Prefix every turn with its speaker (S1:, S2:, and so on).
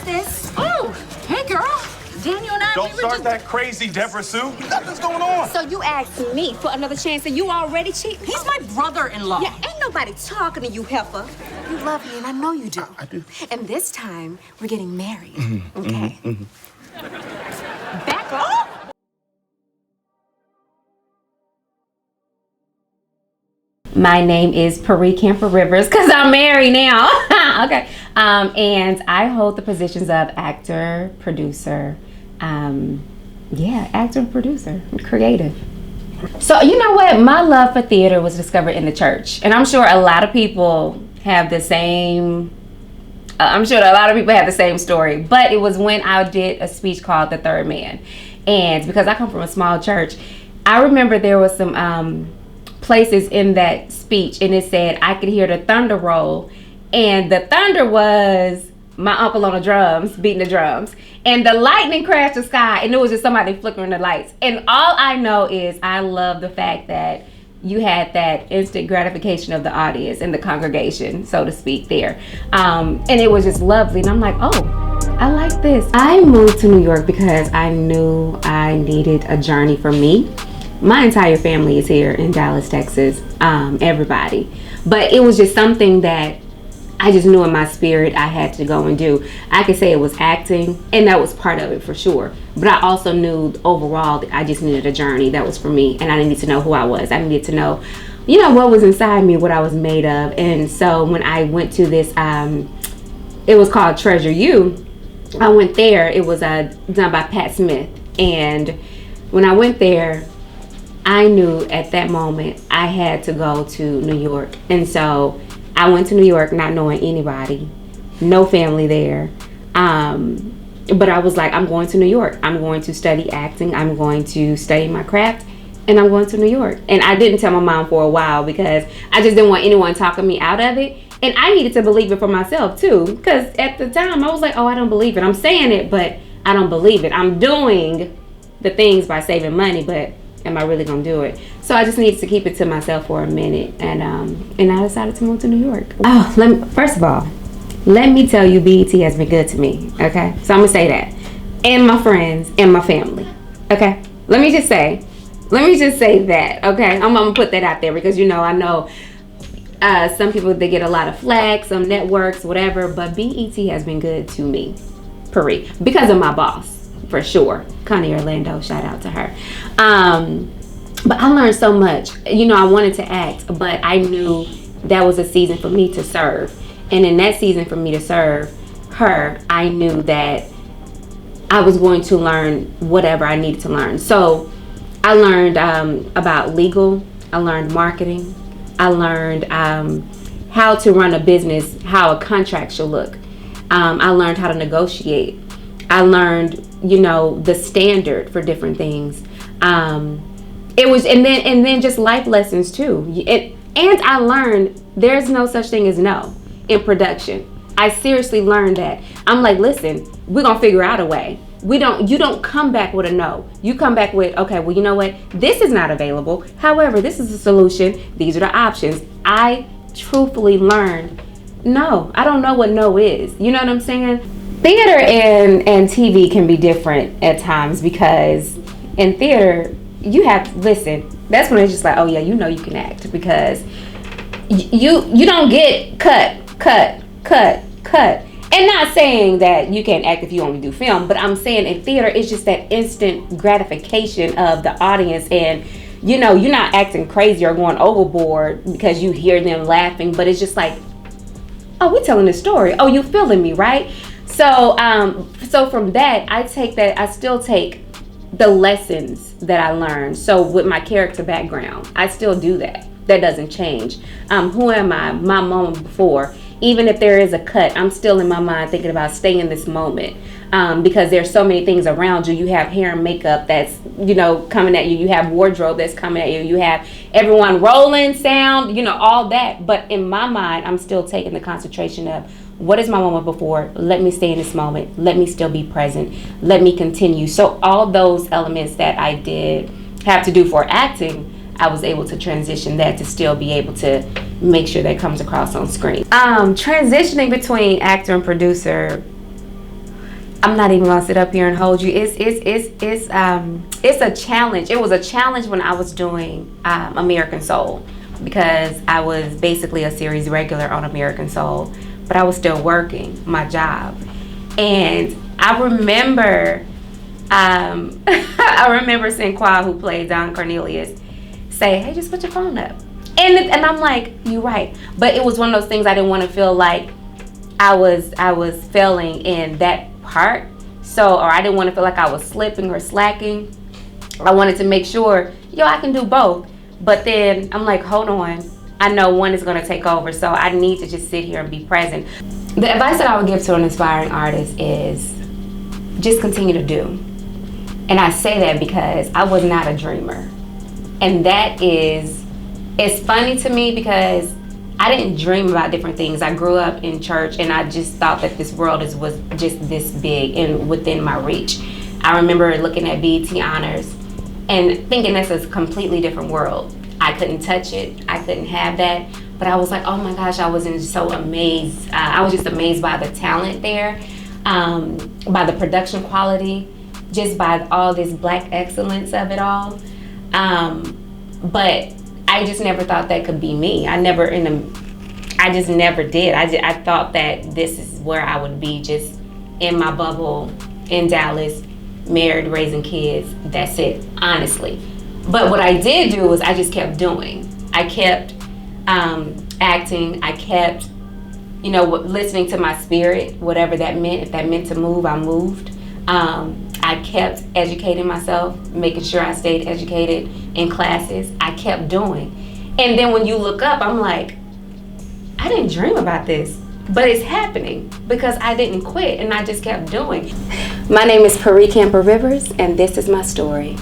S1: this.
S2: Oh, hey, girl. Daniel and I,
S3: Don't start that crazy, Deborah Sue. Nothing's going on.
S1: So you asked me for another chance and you already cheating?
S2: He's my brother-in-law.
S1: Yeah, ain't nobody talking to you, heifer. You love me, and I know you do.
S3: I do.
S1: And this time, we're getting married,
S3: Mm-hmm.
S1: okay?
S3: Mm-hmm.
S1: Back off!
S4: My name is Perrí Camper Rivers because I'm married now. Okay. And I hold the positions of actor, producer, actor and producer, creative. So you know what? My love for theater was discovered in the church. And I'm sure a lot of people have the same, story. But it was when I did a speech called The Third Man. And because I come from a small church, I remember there was some places in that speech and it said I could hear the thunder roll, and the thunder was my uncle on the drums beating the drums, and the lightning crashed the sky, and it was just somebody flickering the lights. And all I know is I love the fact that you had that instant gratification of the audience and the congregation, so to speak, there. And it was just lovely, and I'm like, oh, I like this. I moved to New York because I knew I needed a journey for me. My entire family is here in Dallas, Texas, everybody. But it was just something that I just knew in my spirit I had to go and do. I could say it was acting, and that was part of it for sure. But I also knew overall that I just needed a journey that was for me, and I needed to know who I was. I needed to know, what was inside me, what I was made of. And so when I went to this, it was called Treasure You. I went there. It was done by Pat Smith. And when I went there, I knew at that moment I had to go to New York. And so I went to New York not knowing anybody, no family there. But I was like, I'm going to New York. I'm going to study acting. I'm going to study my craft, and I'm going to New York. And I didn't tell my mom for a while because I just didn't want anyone talking me out of it. And I needed to believe it for myself too, because at the time I was like, oh, I don't believe it. I'm saying it, but I don't believe it. I'm doing the things by saving money, but am I really gonna do it? So I just needed to keep it to myself for a minute, and I decided to move to New York. Oh, first of all, let me tell you, BET has been good to me. Okay, so I'm gonna say that, and my friends and my family. Okay, let me just say that. Okay, I'm gonna put that out there because I know some people, they get a lot of flack, some networks, whatever, but BET has been good to me, Perry, because of my boss. For sure. Connie Orlando, shout out to her. But I learned so much. I wanted to act, but I knew that was a season for me to serve. And in that season for me to serve her, I knew that I was going to learn whatever I needed to learn. So I learned about legal. I learned marketing. I learned how to run a business, how a contract should look. I learned how to negotiate. I learned, the standard for different things. It was, and then just life lessons too. And I learned there's no such thing as no in production. I seriously learned that. I'm like, listen, we're gonna figure out a way. You don't come back with a no. You come back with, okay, well, you know what? This is not available. However, this is a solution. These are the options. I truthfully learned, no, I don't know what no is. You know what I'm saying? Theater and TV can be different at times because in theater, that's when it's just like, oh yeah, you can act because you don't get cut. And not saying that you can't act if you only do film, but I'm saying in theater, it's just that instant gratification of the audience, and you're not acting crazy or going overboard because you hear them laughing, but it's just like, oh, we're telling this story. Oh, you feeling me, right? So from that, I still take the lessons that I learned. So with my character background, I still do that. That doesn't change. Who am I? My moment before. Even if there is a cut, I'm still in my mind thinking about staying in this moment. Because there's so many things around you. You have hair and makeup that's, coming at you. You have wardrobe that's coming at you. You have everyone rolling, sound, all that. But in my mind, I'm still taking the concentration of, what is my moment before? Let me stay in this moment. Let me still be present. Let me continue. So all those elements that I did have to do for acting, I was able to transition that to still be able to make sure that comes across on screen. Transitioning between actor and producer, I'm not even gonna sit up here and hold you. It's a challenge. It was a challenge when I was doing American Soul, because I was basically a series regular on American Soul, but I was still working my job. And I remember I remember seeing Qua, who played Don Cornelius, say, "Hey, just put your phone up." And I'm like, "You're right." But it was one of those things I didn't want to feel like I was failing in that part. So, or I didn't want to feel like I was slipping or slacking. I wanted to make sure, I can do both. But then I'm like, hold on. I know one is going to take over, so I need to just sit here and be present. The advice that I would give to an aspiring artist is just continue to do. And I say that because I was not a dreamer. And it's funny to me because I didn't dream about different things. I grew up in church, and I just thought that this world was just this big and within my reach. I remember looking at BET Honors and thinking this is a completely different world. I couldn't touch it. I couldn't have that. But I was like, oh my gosh, I was so amazed. I was just amazed by the talent there, by the production quality, just by all this Black excellence of it all. But I just never thought that could be me. I just never did. I thought that this is where I would be, just in my bubble in Dallas, married, raising kids. That's it, honestly. But what I did do was I just kept doing. I kept acting. I kept, listening to my spirit, whatever that meant. If that meant to move, I moved. I kept educating myself, making sure I stayed educated in classes. I kept doing. And then when you look up, I'm like, I didn't dream about this, but it's happening because I didn't quit and I just kept doing. My name is Perrí Camper Rivers, and this is my story.